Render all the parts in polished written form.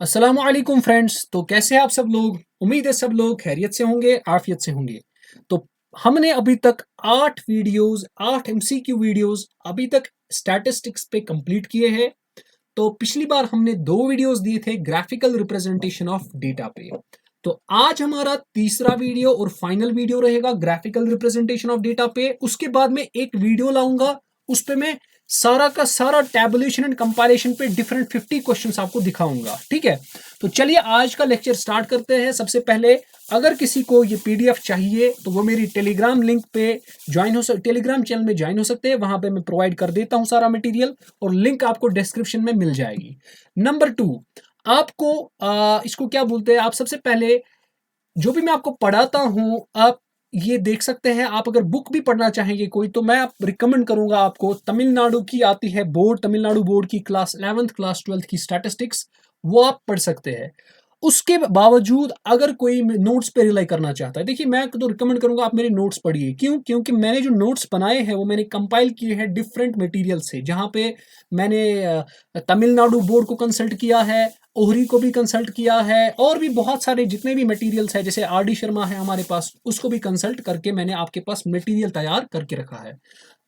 अस्सलामुअलैकुम फ्रेंड्स। तो कैसे हैं आप सब लोग? उम्मीद है सब लोग खैरियत से होंगे, आफियत से होंगे। तो हमने अभी तक 8 एमसीक्यू वीडियोस अभी तक स्टैटिस्टिक्स पे कंप्लीट किए हैं। तो पिछली बार हमने 2 वीडियोस दिए थे ग्राफिकल रिप्रेजेंटेशन ऑफ डेटा पे। तो आज हमारा तीसरा वीडियो और फाइनल वीडियो रहेगा ग्राफिकल रिप्रेजेंटेशन ऑफ डेटा पे। उसके बाद में एक वीडियो लाऊंगा, उस पे मैं सारा का सारा टैबुलेशन एंड कंपाइलेशन पे डिफरेंट 50 क्वेश्चंस आपको दिखाऊंगा। ठीक है, तो चलिए आज का लेक्चर स्टार्ट करते हैं। सबसे पहले अगर किसी को ये पीडीएफ चाहिए तो वो मेरी टेलीग्राम लिंक पे टेलीग्राम चैनल में ज्वाइन हो सकते हैं। वहां पे मैं प्रोवाइड कर देता हूँ सारा मटेरियल और लिंक आपको डिस्क्रिप्शन में मिल जाएगी। नंबर 2, आपको इसको क्या बोलते हैं, आप सबसे पहले जो भी मैं आपको पढ़ाता हूं आप ये देख सकते हैं। आप अगर बुक भी पढ़ना चाहेंगे कोई, तो मैं रिकमेंड करूंगा आपको, तमिलनाडु की आती है बोर्ड, तमिलनाडु बोर्ड की क्लास 11th क्लास 12th की स्टैटिस्टिक्स, वो आप पढ़ सकते हैं। उसके बावजूद अगर कोई नोट्स पे रिलाई करना चाहता है, देखिए मैं तो रिकमेंड करूंगा आप मेरे नोट्स पढ़िए। क्यों? क्योंकि मैंने जो नोट्स बनाए हैं वो मैंने कंपाइल किए हैं डिफरेंट मटेरियल से, जहां पे मैंने तमिलनाडु बोर्ड को कंसल्ट किया है, ओहरी को भी कंसल्ट किया है, और भी बहुत सारे जितने भी मटेरियल्स है, जैसे आर डी शर्मा है हमारे पास, उसको भी कंसल्ट करके मैंने आपके पास मटेरियल तैयार करके रखा है।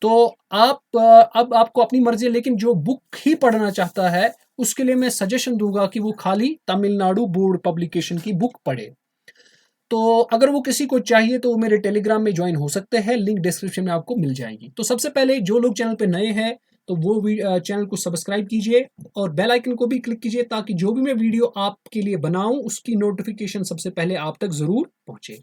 तो आप अब आपको अपनी मर्जी है, लेकिन जो बुक ही पढ़ना चाहता है उसके लिए मैं सजेशन दूंगा कि वो खाली तमिलनाडु बोर्ड पब्लिकेशन की बुक पढ़े। तो अगर वो किसी को चाहिए तो वो मेरे टेलीग्राम में ज्वाइन हो सकते हैं, लिंक डिस्क्रिप्शन में आपको मिल जाएगी। तो सबसे पहले जो लोग चैनल पे नए हैं तो वो चैनल को सब्सक्राइब कीजिए और बेल आइकन को भी क्लिक कीजिए, ताकि जो भी मैं वीडियो आपके लिए बनाऊं उसकी नोटिफिकेशन सबसे पहले आप तक जरूर पहुंचे।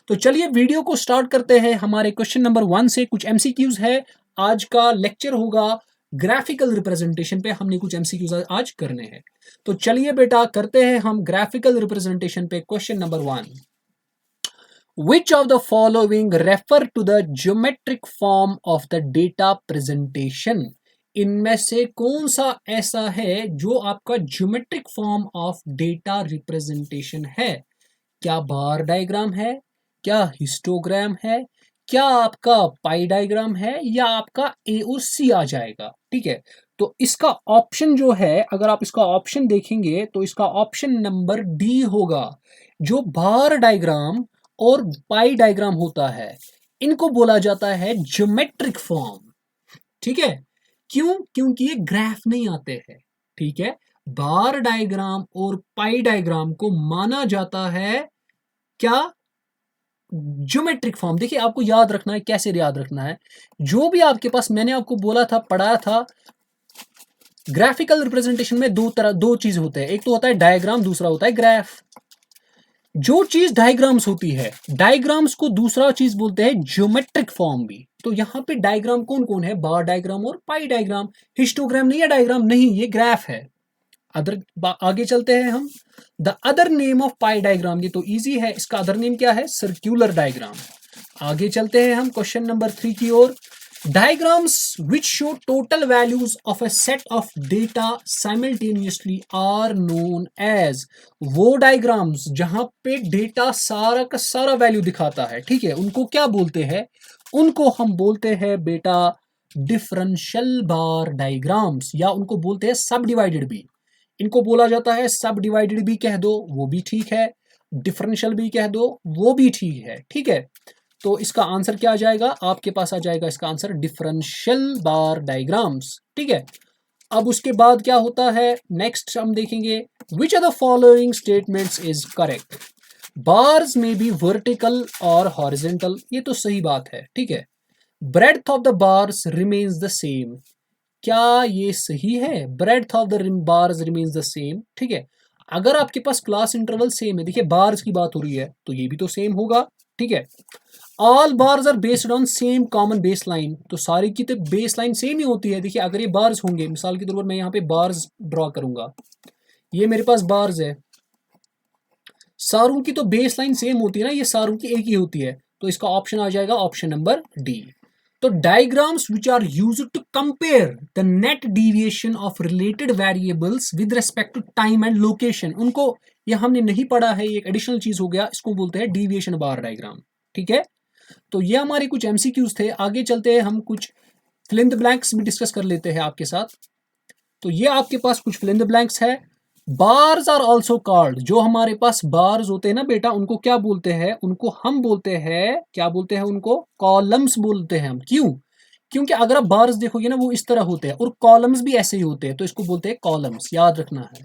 तो चलिए वीडियो को स्टार्ट करते हैं। हमारे क्वेश्चन नंबर 1 से कुछ एमसीक्यूज है। आज का लेक्चर होगा ग्राफिकल रिप्रेजेंटेशन पे, हमने कुछ एमसीक्यूज आज करने हैं। तो चलिए बेटा करते हैं हम ग्राफिकल रिप्रेजेंटेशन पे। Question number 1, Which of the following refer to the geometric form of the data presentation? इनमें से कौन सा ऐसा है जो आपका geometric form of data representation है? क्या बार डायग्राम है, क्या हिस्टोग्राम है, क्या आपका पाई डायग्राम है, या आपका ए और सी आ जाएगा? ठीक है, तो इसका ऑप्शन जो है, अगर आप इसका ऑप्शन देखेंगे तो इसका ऑप्शन नंबर डी होगा। जो बार डायग्राम और पाई डायग्राम होता है इनको बोला जाता है ज्योमेट्रिक फॉर्म। ठीक है, क्यों? क्योंकि ये ग्राफ नहीं आते हैं। ठीक है, बार डायग्राम और पाई डायग्राम को माना जाता है क्या? Geometric form. देखिए आपको याद रखना है, कैसे याद रखना है, जो भी आपके पास मैंने आपको बोला था, पढ़ाया था, ग्राफिकल रिप्रेजेंटेशन में दो चीज होते हैं, एक तो होता है डायग्राम, दूसरा होता है ग्राफ। जो चीज डायग्राम्स होती है, डायग्राम्स को दूसरा चीज बोलते हैं ज्योमेट्रिक फॉर्म भी। तो यहाँ पे डायग्राम कौन कौन है? बार डायग्राम और पाई डायग्राम। हिस्टोग्राम नहीं है, डायग्राम नहीं, ये ग्राफ है। अदर आगे चलते हैं हम। The other name of pi diagram, ये तो इजी है, इसका अदर नेम क्या है? Circular diagram. आगे चलते हैं हम क्वेश्चन नंबर 3 की ओर। Diagrams which show total values of a set of data simultaneously are known as, वो डायग्राम्स जहां पे डेटा सारा का सारा वैल्यू दिखाता है, ठीक है, उनको क्या बोलते हैं? उनको हम बोलते हैं बेटा डिफरेंशियल बार डायग्राम्स, या उनको बोलते हैं सब डिवाइडेड भी। इनको बोला जाता है सब डिवाइडेड भी कह दो वो भी ठीक है, डिफरेंशियल भी कह दो वो भी ठीक है। ठीक है, तो इसका आंसर क्या आ जाएगा? आपके पास आ जाएगा इसका आंसर डिफरेंशियल बार डायग्राम्स। ठीक है, अब उसके बाद क्या होता है, नेक्स्ट हम देखेंगे, which are the following statements is correct? Bars में बी वर्टिकल और हॉरिजेंटल, ये तो सही बात है। ठीक है, breadth of the bars remains the same, क्या ये सही है? Breadth of the bars remains the same. ठीक है, अगर आपके पास क्लास इंटरवल सेम है, देखिए बार्स की बात हो रही है तो ये भी तो सेम होगा। ठीक है, all bars are based on same common base line, तो सारी की तो बेस लाइन सेम ही होती है। देखिए अगर ये बार्स होंगे, मिसाल के तौर पर मैं यहाँ पे बार्स ड्रॉ करूंगा, ये मेरे पास बार्स है, सारों की तो बेस लाइन सेम होती है ना, ये सारों की एक ही होती है, तो इसका ऑप्शन आ जाएगा ऑप्शन नंबर डी। तो diagrams which are used to compare the net deviation of related variables with respect to time and location, उनको ये हमने नहीं पढ़ा है, ये एक एडिशनल चीज हो गया, इसको बोलते हैं डेविएशन बार डायग्राम। ठीक है, तो ये हमारे कुछ एमसीक्यूज थे। आगे चलते हैं, हम कुछ फिल इन द ब्लैंक्स भी डिस्कस कर लेते हैं आपके साथ। तो ये आपके पास कुछ फिल इन द ब्लैंक्स है। बार्स आर ऑल्सो कॉल्ड, जो हमारे पास बार्स होते हैं ना बेटा, उनको क्या बोलते हैं, उनको हम बोलते हैं, क्या बोलते हैं उनको, कॉलम्स बोलते हैं हम। क्यों? क्योंकि अगर आप बार्स देखोगे ना वो इस तरह होते हैं, और कॉलम्स भी ऐसे ही होते हैं, तो इसको बोलते हैं कॉलम्स, याद रखना है।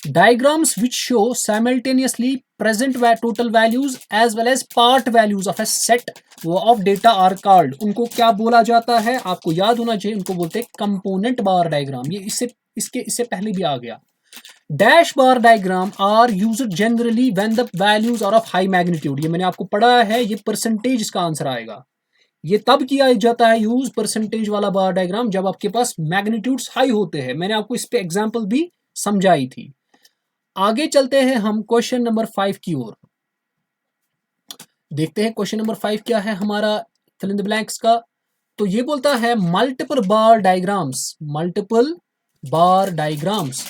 Diagrams which show simultaneously present total values as well as part values of a set of data are called, उनको क्या बोला जाता है, आपको याद होना चाहिए, उनको बोलते हैं कंपोनेंट बार डायग्राम। ये इससे पहले भी आ गया। Dash bar diagram are used generally when the values are of high magnitude, ये मैंने आपको पढ़ा है, ये परसेंटेज इसका आंसर आएगा। ये तब किया जाता है यूज परसेंटेज वाला बार डायग्राम जब आपके पास मैग्नीट्यूड्स हाई होते हैं। मैंने आपको इस पे एग्जांपल भी समझाई थी। आगे चलते हैं हम क्वेश्चन नंबर 5 की ओर। देखते हैं क्वेश्चन नंबर 5 क्या है हमारा फिल इन द ब्लैंक्स का। तो ये बोलता है multiple bar diagrams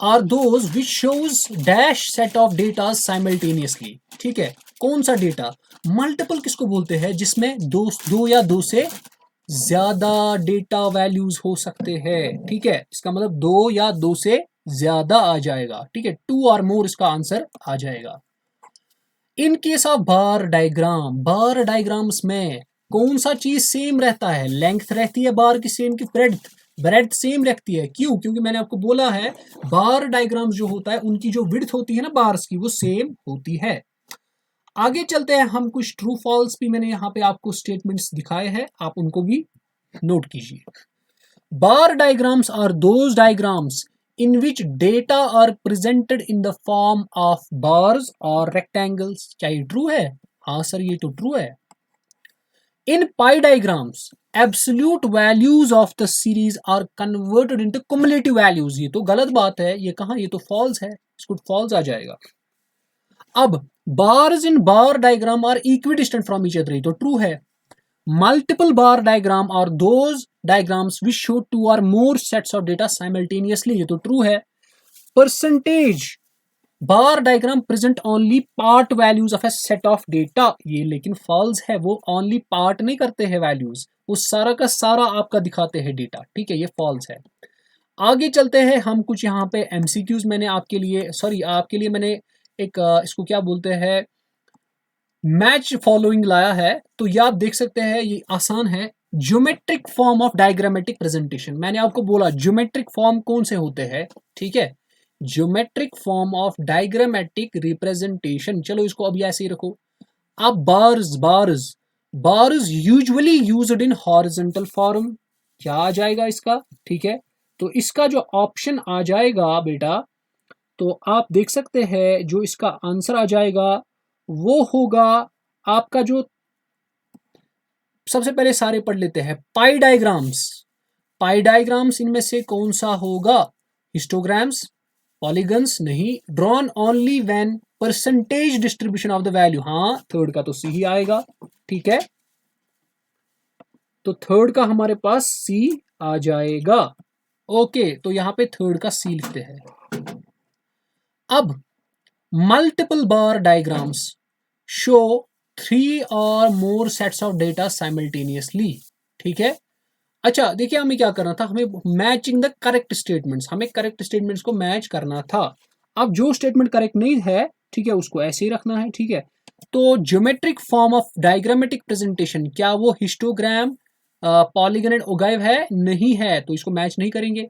are those which shows dash set of data simultaneously. ठीक है, कौन सा डेटा? मल्टीपल किसको बोलते हैं? जिसमें दो या दो से ज्यादा डेटा वैल्यूज हो सकते हैं। ठीक है, इसका मतलब दो या दो से ज्यादा आ जाएगा। ठीक है, 2 और मोर इसका आंसर आ जाएगा। In case of bar diagrams में कौन सा चीज सेम रहता है? लेंथ रहती है बार की सेम की ब्रेड्थ सेम रखती है। क्यों? क्योंकि मैंने आपको बोला है बार डायग्राम्स जो होता है उनकी जो विड्थ होती है ना बार्स की, वो सेम होती है। आगे चलते हैं हम, कुछ ट्रू फॉल्स भी मैंने यहाँ पे आपको स्टेटमेंट्स दिखाए हैं, आप उनको भी नोट कीजिए। Bar diagrams are those diagrams in which data are presented in the form of bars or rectangles। क्या ये ट्रू है? हाँ सर, ये तो ट्रू है। In pie diagrams, absolute values of the series are converted into cumulative values। ये तो गलत बात है, ये कहाँ, ये तो फॉल्स है, इसको फॉल्स आ जाएगा। अब bars in bar diagram are equidistant from each other, ये तो ट्रू है। Multiple bar diagram are those diagrams which show two or more sets of data simultaneously, ये तो ट्रू है। Percentage bar diagram present only part values of A set of data, ये लेकिन false है, वो ओनली पार्ट नहीं करते हैं वैल्यूज, वो सारा का सारा आपका दिखाते हैं डेटा। ठीक है, ये फॉल्स है। आगे चलते हैं हम, कुछ यहाँ पे एमसीक्यूज मैंने आपके लिए मैंने एक इसको क्या बोलते हैं, मैच फॉलोइंग लाया है। तो ये आप देख सकते हैं, ये आसान है। Geometric form of diagrammatic presentation, मैंने आपको बोला ज्योमेट्रिक फॉर्म कौन से होते हैं। ठीक है, geometric form of diagrammatic representation, चलो इसको अभी ऐसे ही रखो। अब bars usually used in horizontal form, क्या आ जाएगा इसका? ठीक है, तो इसका जो ऑप्शन आ जाएगा बेटा, तो आप देख सकते हैं जो इसका आंसर आ जाएगा वो होगा आपका, जो सबसे पहले सारे पढ़ लेते हैं। पाई डायग्राम्स इनमें से कौन सा होगा? हिस्टोग्राम्स, पॉलीगन्स नहीं। Drawn only when percentage distribution of the value, हाँ थर्ड का तो सी ही आएगा। ठीक है, तो थर्ड का हमारे पास सी आ जाएगा। ओके, तो यहां पे थर्ड का सी लिखते हैं। अब मल्टीपल बार डायग्राम्स शो 3 और मोर सेट्स ऑफ डेटा साइमल्टेनियसली। ठीक है, अच्छा देखिए हमें क्या करना था, हमें मैचिंग द करेक्ट स्टेटमेंट्स, हमें करेक्ट स्टेटमेंट्स को मैच करना था। अब जो स्टेटमेंट करेक्ट नहीं है, ठीक है, उसको ऐसे ही रखना है। ठीक है, तो geometric form of diagrammatic presentation, क्या वो हिस्टोग्राम, पॉलीगन एंड ओगाइव है? नहीं है, तो इसको मैच नहीं करेंगे।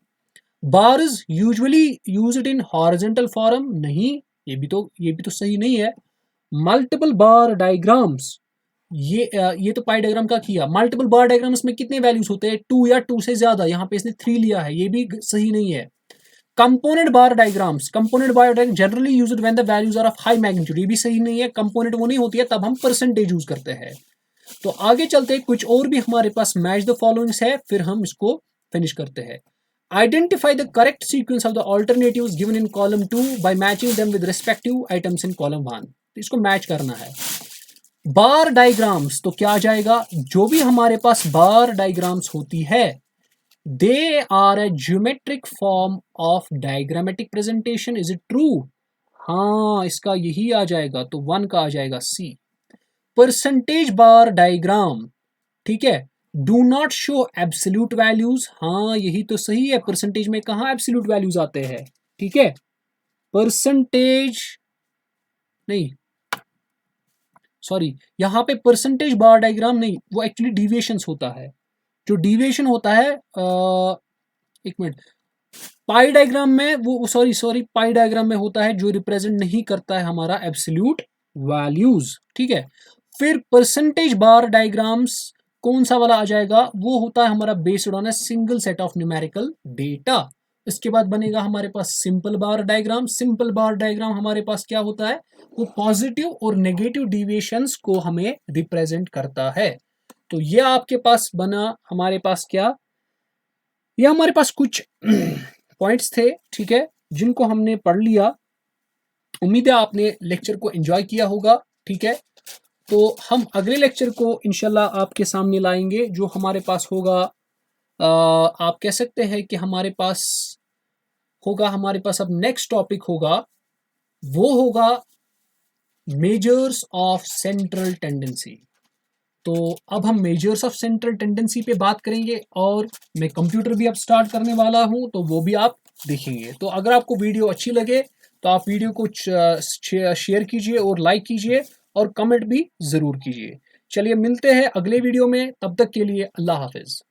Bars usually used in horizontal form, नहीं, ये भी तो सही नहीं है। मल्टीपल बार डायग्राम्स, ये तो पाई डायग्राम का किया। मल्टीपल बार डायग्राम्स में कितने वैल्यूज होते हैं? 2 या 2 से ज्यादा, यहाँ पे इसने 3 लिया है, ये भी सही नहीं है। Component bar diagrams generally used when the values are of high magnitude, ये भी सही नहीं है। कंपोनेंट वो नहीं होती है, तब हम परसेंटेज यूज करते हैं। तो आगे चलते हैं, कुछ और भी हमारे पास मैच द फॉलोइंग्स है, फिर हम इसको फिनिश करते हैं। Identify the correct sequence of the alternatives given in column 2 by matching them with respective items in column 1। तो इसको मैच करना है। बार डायग्राम्स, तो क्या आ जाएगा? जो भी हमारे पास बार डायग्राम्स होती है, they are a geometric form of diagrammatic presentation. Is it true? हाँ, इसका यही आ जाएगा, तो 1 का आ जाएगा सी। परसेंटेज बार डायग्राम, ठीक है, do not show absolute values, हाँ यही तो सही है। परसेंटेज में कहाँ एब्सोल्यूट वैल्यूज आते हैं? ठीक है, परसेंटेज नहीं, सॉरी, यहाँ पे परसेंटेज बार डायग्राम नहीं, वो एक्चुअली डिविएशंस होता है। जो डिविएशन होता है, एक मिनट, पाई डायग्राम में वो, सॉरी पाई डायग्राम में होता है जो रिप्रेजेंट नहीं करता है हमारा एब्सोल्यूट वैल्यूज, ठीक है। फिर परसेंटेज बार डायग्राम्स कौन सा वाला आ जाएगा, वो होता है हमारा based on a single set of numerical data. इसके बाद बनेगा हमारे पास simple bar diagram. Simple bar diagram हमारे पास क्या होता है, वो पॉजिटिव और नेगेटिव डिविएशंस को हमें रिप्रेजेंट करता है। तो ये आपके पास बना हमारे पास क्या, ये हमारे पास कुछ पॉइंट्स थे, ठीक है, जिनको हमने पढ़ लिया। उम्मीद है आपने लेक्चर को एंजॉय किया होगा, ठीक है। तो हम अगले लेक्चर को इंशाल्लाह आपके सामने लाएंगे, जो हमारे पास होगा, आप कह सकते हैं कि हमारे पास होगा, हमारे पास अब नेक्स्ट टॉपिक होगा, वो होगा मेजर्स ऑफ सेंट्रल टेंडेंसी। तो अब हम मेजर्स ऑफ सेंट्रल टेंडेंसी पे बात करेंगे, और मैं कंप्यूटर भी अब स्टार्ट करने वाला हूं, तो वो भी आप देखेंगे। तो अगर आपको वीडियो अच्छी लगे तो आप वीडियो को शेयर कीजिए और लाइक कीजिए और कमेंट भी ज़रूर कीजिए। चलिए मिलते हैं अगले वीडियो में, तब तक के लिए अल्लाह हाफिज़।